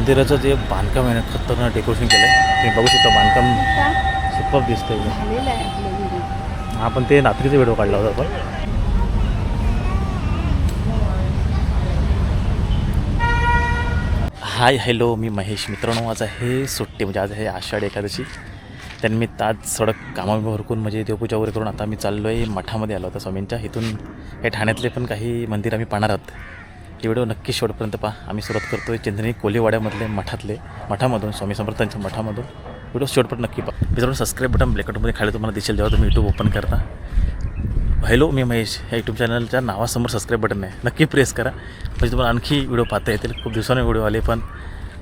मंदिराचं जे बांधकाम आहे ना खतरनाक डेकोरेशन केलं आहे. तुम्ही बघू शकता बांधकाम सुपर दिसतंय. झालेलं आहे आपलं घरी. आपण ते रात्रीचा व्हिडिओ काढला होता आपण. हाय हॅलो, मी महेश. मित्रांनो, आज आहे सुट्टी, म्हणजे आज आहे आषाढी एकादशी. त्यानिमित्त आज सडक कामावर हुरकून म्हणजे देवपूजा वगैरे करून आता आम्ही चाललो आहे मठामध्ये आलो होता स्वामींच्या. इथून हे ठाण्यातले पण काही मंदिर आम्ही पाहणार आहोत. ही व्हिडिओ नक्की शेवटपर्यंत पहा. आम्ही सुरुवात करतो आहे चंद्रनी कोलीवाड्यामधले मठामधून स्वामी समर्थांच्या मठामधून. व्हिडिओ शेवटपर्यंत नक्की पहा. मित्रांनो, सबस्क्राईब बटन ब्लॅकटमध्ये खाली तुम्हाला दिसेल जेव्हा तुम्ही यूट्यूब ओपन करता. हॅलो, मी महेश. ह्या यूट्यूब चॅनलच्या नावासमोर सबस्क्राईब बटन आहे, नक्की प्रेस करा म्हणजे तुम्हाला आणखी व्हिडिओ पाहता येतील. खूप दिवसाने व्हिडिओ आले, पण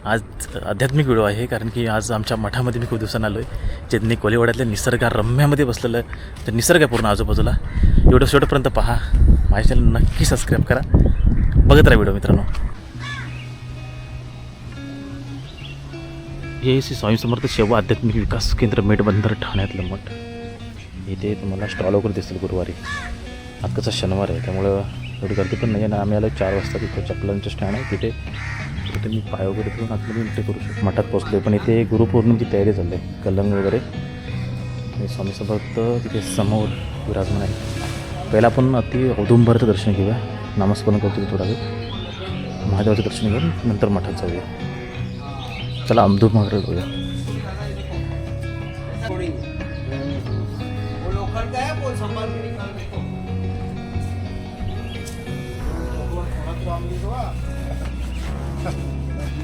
आज आध्यात्मिक व्हिडिओ आहे, कारण की आज आमच्या मठामध्ये मी खूप दिवसांनी आलो आहे. चेतनी कोलीवाड्यातल्या निसर्गारम्यामध्ये बसलेलं आहे. तर निसर्ग आहे पूर्ण आजूबाजूला. व्हिडिओ शेवटपर्यंत पहा. माझ्या चॅनल नक्की सबस्क्राईब करा, बघत राहा व्हिडिओ. मित्रांनो, हे श्री स्वामी समर्थ सेवा आध्यात्मिक विकास केंद्र मेटबंदर ठाण्यातलं मठ. इथे तुम्हाला स्टॉल वगैरे दिसतील गुरुवारी. आज कसा शनिवार आहे त्यामुळं एवढी गर्दी पण नाही आहे ना. आम्ही आलो 4 वाजता. तिथं चपलांचं स्टँड आहे, तिथे मी पाय वगैरे ठेवून आतमध्ये एंट्री करू शकतो. मठात पोचलो. पण इथे गुरुपौर्णिमेची तयारी चालली आहे, कलंग वगैरे. स्वामी समर्थ तिथे समोर विराजमान आहे. पहिला आपण अति औदुंबरचं दर्शन घेऊया, नामस्मरण करतो थोडा वेळ, महादेवाचं दर्शन घेऊन नंतर मठात जाऊया. चला औदुंबर जाऊया.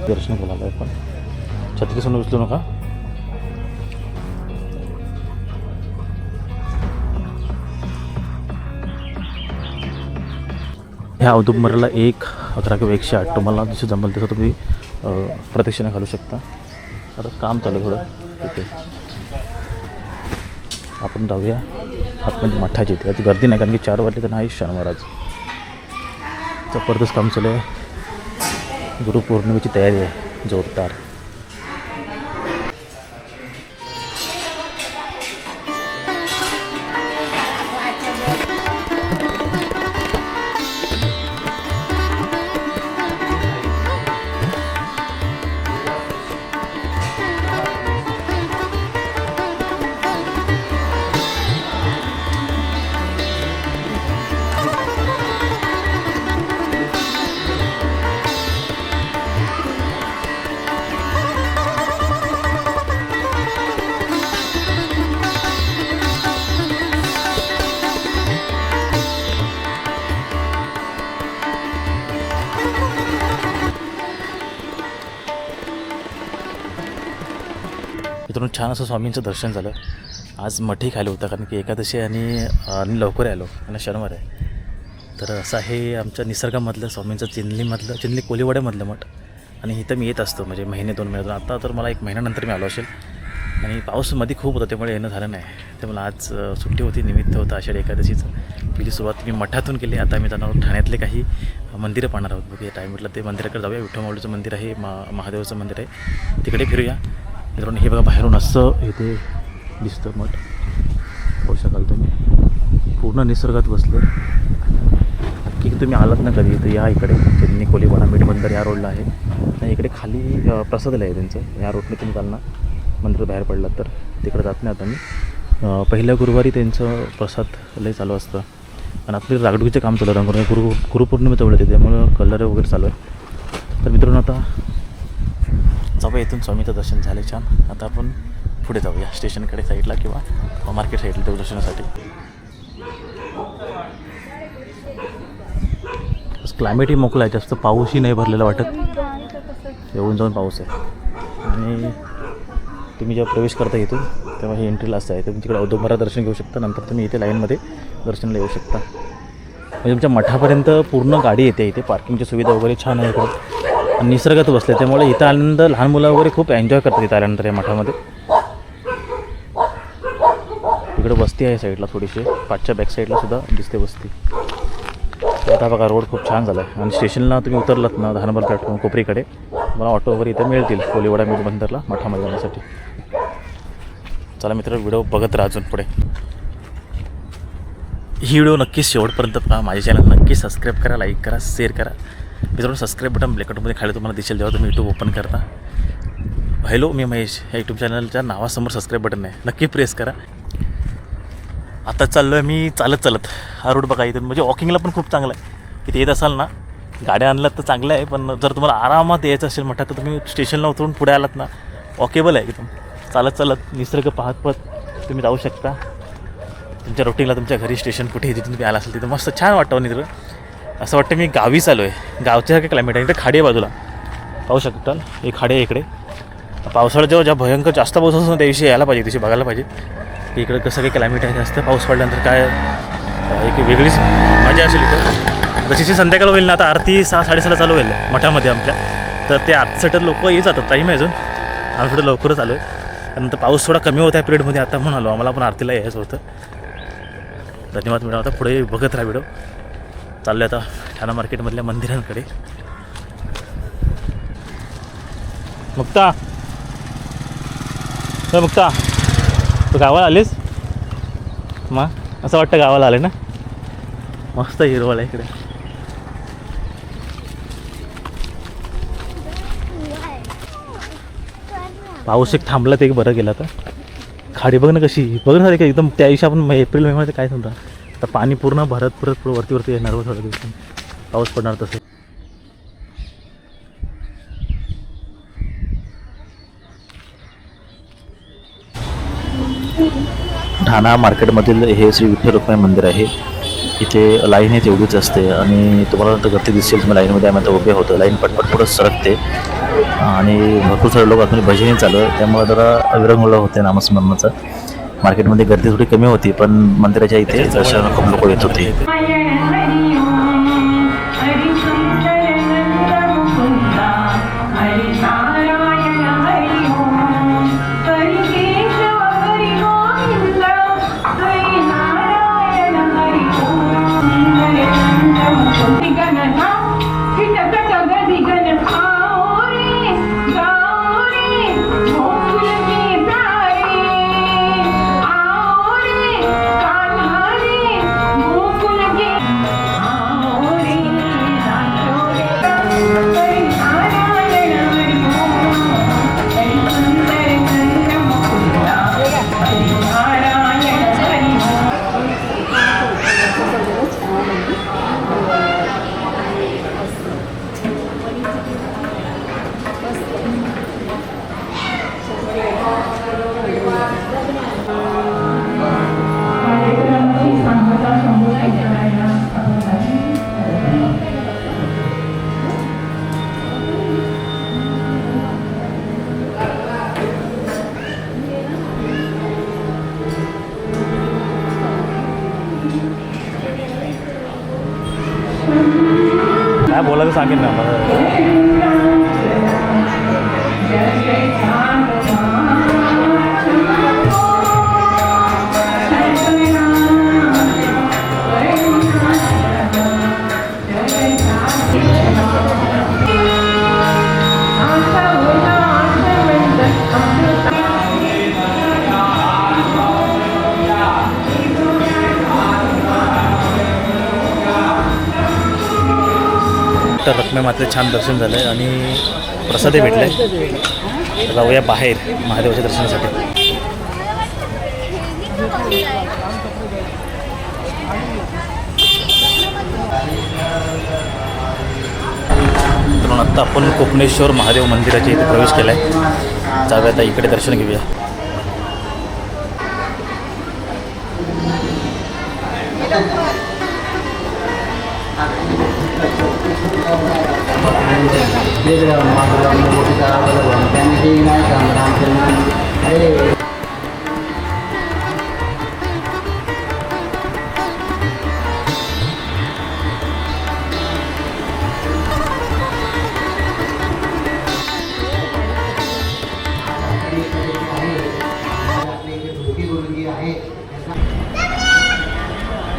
दर्शन बोलायला आहे, पण छत्री समोर उचलू नका. ह्या औदुंबरला 1:11 किंवा 108 तुम्हाला जसं जमेल तसं तुम्ही प्रदक्षिणा घालू शकता. आता काम चालू आहे थोडं तिथे. आपण जाऊया आतमध्ये मठाची. इथे आज गर्दी नाही, कारण की 4 वाजले तर नाही शनिवार. आज जबरदस्त काम चालू आहे. गुरुपौर्णिमेची तयारी आहे जोरदार. मित्रांनो, छान असं स्वामींचं दर्शन झालं. आज मठही खाली होता, कारण की एकादशी आणि लवकर आलो आणि शनिवार आहे. तर असं आहे आमच्या निसर्गामधलं स्वामींचं चिंचली कोलीवाड्यामधलं मठ. आणि इथं मी येत असतो म्हणजे 1-2 महिन्यातून. आता तर मला 1 महिन्यानंतर मी आलो असेल. आणि पाऊस मध्ये खूप होता त्यामुळे येणं झालं नाही. त्यामुळे आज सुट्टी होती, निमित्त होतं आषाढी एकादशीचं. पहिली सुरुवात मी मठातून केली. आता मी जाणार ठाण्यातले काही मंदिरं पाहणार आहोत. बघूया, टाईम म्हटलं ते मंदिराकडे जाऊया. विठ्ठल माऊलीचं मंदिर आहे, महादेवाचं मंदिर आहे, तिकडे फिरूया. मित्रांनो, हे बघा बाहेरून असं इथे दिसतं मठ. पाहू शकाल तुम्ही, पूर्ण निसर्गात बसलं. नक्की तुम्ही आलात ना कधी तर या इकडे. चेन्नई कोलीवाडा मेटबंदर या रोडला आहे. आणि इकडे खाली प्रसादालय आहे त्यांचं. या रोडने तुम्ही चालना मंदिर बाहेर पडलात तर तिकडे जात नाही आता मी. पहिल्या गुरुवारी त्यांचं प्रसादालय चालू असतं. आणि आपले रागडुकीचे काम चालू आहे. गुरुपौर्णिमे जवळ येते, त्यामुळं कलर वगैरे चालू आहे. तर मित्रांनो, आता जाऊया. इथून स्वामीचं दर्शन झाले छान. आता आपण पुढे जाऊया स्टेशनकडे साईडला किंवा मार्केट साईडला देव दर्शनासाठी. क्लायमेटही मोकळं आहे, जास्त पाऊसही नाही भरलेला वाटत. येऊन जाऊन पाऊस आहे. आणि तुम्ही जेव्हा प्रवेश करता इथून तेव्हा ही एंट्रीला असं आहे. तुम्ही तिकडे औदुंबरा दर्शन घेऊ शकता. नंतर तुम्ही इथे लाईनमध्ये दर्शनाला येऊ शकता. म्हणजे तुमच्या मठापर्यंत पूर्ण गाडी येते. इथे पार्किंगची सुविधा वगैरे छान आहे इकडे. आणि निसर्गात बसले त्यामुळे इथं आल्यानंतर लहान मुलं वगैरे खूप एन्जॉय करतात इथं आल्यानंतर या मठामध्ये. इकडे वस्ती आहे साईडला थोडीशी, पाठच्या बॅक साईडला सुद्धा दिसते वस्ती. आता बघा रोड खूप छान झाला आहे. आणि स्टेशनला तुम्ही उतरलात ना धानबाद प्लॅटफॉर्म कोपरीकडे, मला ऑटो वगैरे इथं मिळतील कोलीवाडा मेटबंदरला मठामध्ये जाण्यासाठी. चला मित्र, व्हिडिओ बघत राहा अजून पुढे. ही व्हिडिओ नक्कीच शेवटपर्यंत पहा. माझ्या चॅनल नक्की सबस्क्राईब करा, लाईक करा, शेअर करा. मित्रांनो सबस्क्राईब बटन ब्लॅकआउटमध्ये खाली तुम्हाला दिसेल जेव्हा तुम्ही यूट्यूब ओपन करता. हॅलो मी महेश, ह्या यूट्यूब चॅनलच्या नावासमोर सबस्क्राईब बटन आहे, नक्की प्रेस करा. आता चाललो आहे मी चालत. हा रूट बघा इथून, म्हणजे वॉकिंगला पण खूप चांगला आहे. इथे येत असाल ना, गाड्या आणल्यात तर चांगलं आहे, पण जर तुम्हाला आरामात यायचं असेल म्हटलं तर तुम्ही स्टेशनला उतरून पुढे आलात ना, वॉकेबल आहे एकदम. चालत निसर्ग पाहत तुम्ही जाऊ शकता. तुमच्या रुटीनला तुमच्या घरी स्टेशन कुठे तिथून तुम्ही आला असेल तिथं मस्त छान वाटतं निसर्ग. असं वाटतं मी गावी चालू आहे. गावच्यासारखं क्लायमेट आहे. इकडे खाडी आहे बाजूला, पाहू शकता हे खाडी आहे इकडे. पावसाळ्यात जेव्हा ज्या भयंकर जास्त पाऊस असतो त्या दिवशी यायला पाहिजे, दिवशी बघायला पाहिजे की इकडं कसं काही क्लायमेट आहे. जास्त पाऊस पडल्यानंतर काय एक वेगळीच मजा असेल इथं. जशी संध्याकाळ होईल ना, आता आरती 6-6:30 चालू होईल मठामध्ये आमच्या, तर ते आरतीसाठी लोक येत जातात. टाईम आहे अजून, आम्ही थोडं लवकरच आलो आहे. त्यानंतर पाऊस थोडा कमी होता या पिरियडमध्ये, आता म्हणून आलो. आम्हाला पण आरतीला यायचं होतं. धन्यवाद मॅडम. आता पुढे बघत राहा व्हिडिओ. चाललो आहे आता ठाणा मार्केटमधल्या मंदिरांकडे. मुक्ता तू गावाला आलीस मग? असं वाटतं गावाला आले ना. मस्त हिरवळ आहे इकडे. पाऊस एक थांबला ते एक बरं गेला. तर खाडी बघ ना कशी, बघ ना का एकदम. त्या दिवशी आपण एप्रिल मे मध्ये काय समजा, आता पाणी पूर्ण भरत वरती येणार व थोड्या दिवसांनी पाऊस पडणार तसं. ठाणा मार्केटमधील हे श्री विठ्ठल रुक्मिणी मंदिर आहे. इथे लाईन आहे तेवढीच असते आणि तुम्हाला नंतर गर्दी दिसेल. तुम्ही लाईनमध्ये आम्ही आता उभे होतो. लाईन पटपट पुढं सरकते आणि भरपूर सारे लोक आतमध्ये भजनी चालू आहे, त्यामुळे जरा विरंगुळा होते नामस्मरणाचं. मार्केटमध्ये गर्दी थोडी कमी होती, पण मंदिराच्या इथे दर्शनाला खूप लोक येत होते. काय बोलायचं सांगेन ना मला. तर रखमे मात्र छान दर्शन झालं आहे आणि प्रसादही भेटले. जाऊया बाहेर महादेवाच्या दर्शनासाठी. म्हणून आत्ता आपण कोपनेश्वर महादेव मंदिराच्या इथे प्रवेश केला आहे. जाऊया आता इकडे दर्शन घेऊया.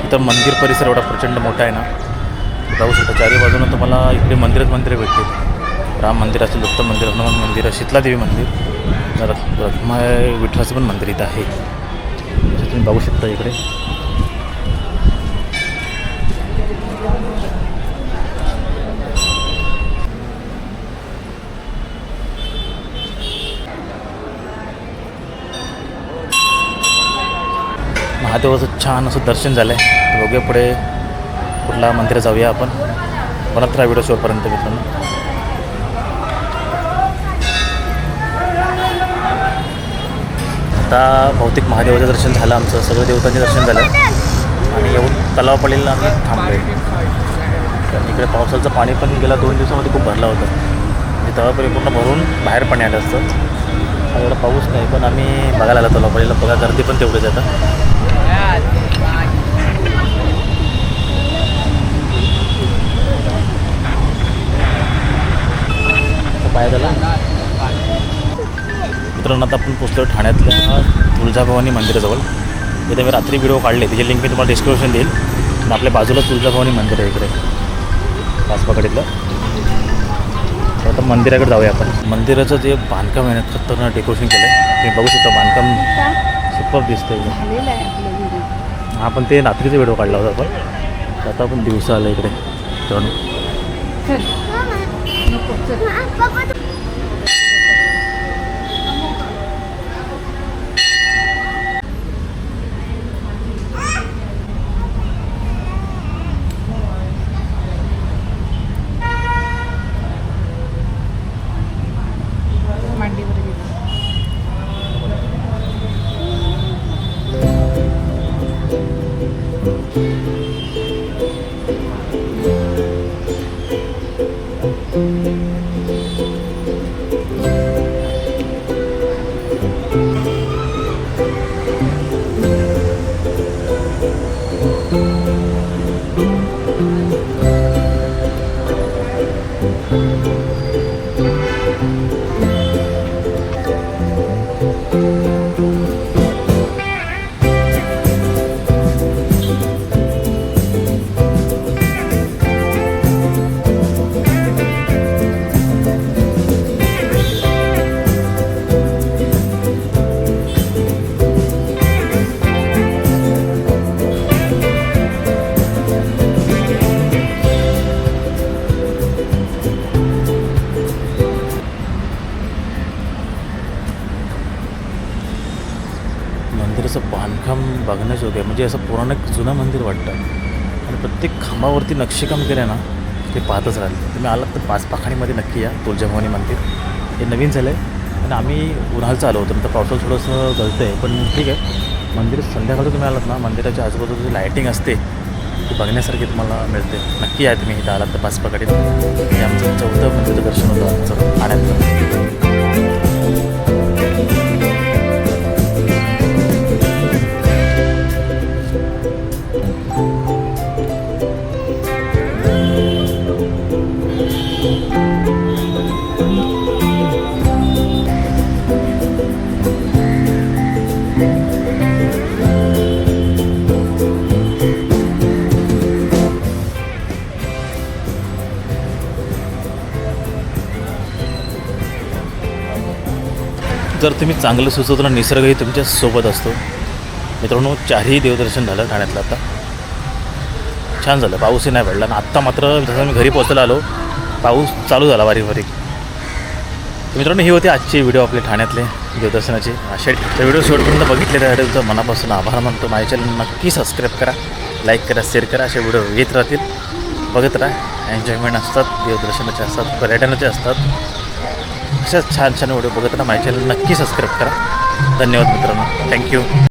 इथं मंदिर परिसर एवढा प्रचंड मोठा आहे ना, जाऊ शकता. चारी बाजूनं तुम्हाला इकडे मंदिरं भेटतील. राम मंदिर असेल, दत्त मंदिर, हनुमान मंदिर, शीतलादेवी मंदिर, रखमाई विठ्ठलाचं पण मंदिर इथं आहे. तुम्ही बघू शकता इकडे. महादेवाचं छान असं दर्शन झालं आहे. बघूया पुढे कुठला मंदिर जाऊया आपण. बनत राहा व्हिडिओ शेवटपर्यंत मित्रांनो. आता बहुतेक महादेवाचं दर्शन झालं, आमचं सगळं देवतांचे दर्शन झालं आणि येऊन तलाव पडलेला आम्ही थांबलो आहे. कारण इकडे पावसाचं पाणी पण गेल्या 2 दिवसामध्ये खूप भरला होता. म्हणजे तलावपर्यंत पूर्ण भरून बाहेर पाणी आलं असतं. एवढा पाऊस नाही, पण आम्ही बघायला आलो तलाव पडलेला. बघा गर्दी पण तेवढीच आता. पाय झाला मित्रांनो. आता आपण पोचलो ठाण्यातल्या तुळजाभवानी मंदिराजवळ. इथे मी रात्री व्हिडिओ काढले, त्याची लिंक मी तुम्हाला डिस्क्रिप्शन देईल. आणि आपल्या बाजूला तुळजाभवानी मंदिर आहे इकडे पाचपाकडीतलं. तर आता मंदिराकडे जाऊया आपण. मंदिराचं जे बांधकाम आहे ना, खतरनाक डेकोरेशन केलं आहे. तुम्ही बघू शकता, बांधकाम सुपर दिसतं एकदम. झालेलं आहे आपलं व्हिडिओ. हा, पण ते रात्रीचा व्हिडिओ काढला होता आपण. आता आपण दिवसा आलं इकडे तर. चल नको चल. मांडीवर गेलो. मंदिराचं बांधकाम बघण्याजोगं आहे. म्हणजे असं पुराण जुनं मंदिर वाटतं. आणि प्रत्येक खांबावरती नक्षीकाम केलं ना, ते पाहतच राहिले. तुम्ही आलात तर पाचपाखाणीमध्ये नक्की या. तुळजाभवानी मंदिर हे नवीन झालं आहे आणि आम्ही उन्हाळचं आलो होतो. नंतर पावसाळ्यात थोडंसं गळतं आहे, पण ठीक आहे. मंदिर संध्याकाळचं तुम्ही आलात ना, मंदिराच्या आजूबाजूची जी लायटिंग असते ती बघण्यासारखी तुम्हाला मिळते. नक्की या तुम्ही इथं आलात तर पाचपाखाडीत. हे आमचं 4थं मंदिरचं दर्शन होतं आमचं ठाण्यातलं. जर तुम्ही चांगलं सुचवतो ना, निसर्गही तुमच्या सोबत असतो. मित्रांनो, 4ही देवदर्शन झालं ठाण्यातलं. आता छान झालं. पाऊसही नाही पडला आणि आत्ता मात्र जसं मी घरी पोहोचायला आलो, पाऊस चालू झाला बारीक बारीक. मित्रांनो, ही होती आजची व्हिडिओ आपले ठाण्यातले देवदर्शनाची. अशा तर व्हिडिओ शेवटपर्यंत बघितले त्यासाठी तुमचं मनापासून आभार मानतो. माझ्या चॅनल नक्की सबस्क्राईब करा, लाईक करा, शेअर करा. असे व्हिडिओ येत राहतील. बघत राहा. एन्जॉयमेंट असतात, देवदर्शनाचे असतात, पर्यटनाचे असतात. अशाच छान छान व्हिडिओ बघत राहा. माझ्या चॅनल नक्की सबस्क्राईब करा. धन्यवाद मित्रांनो. थँक्यू.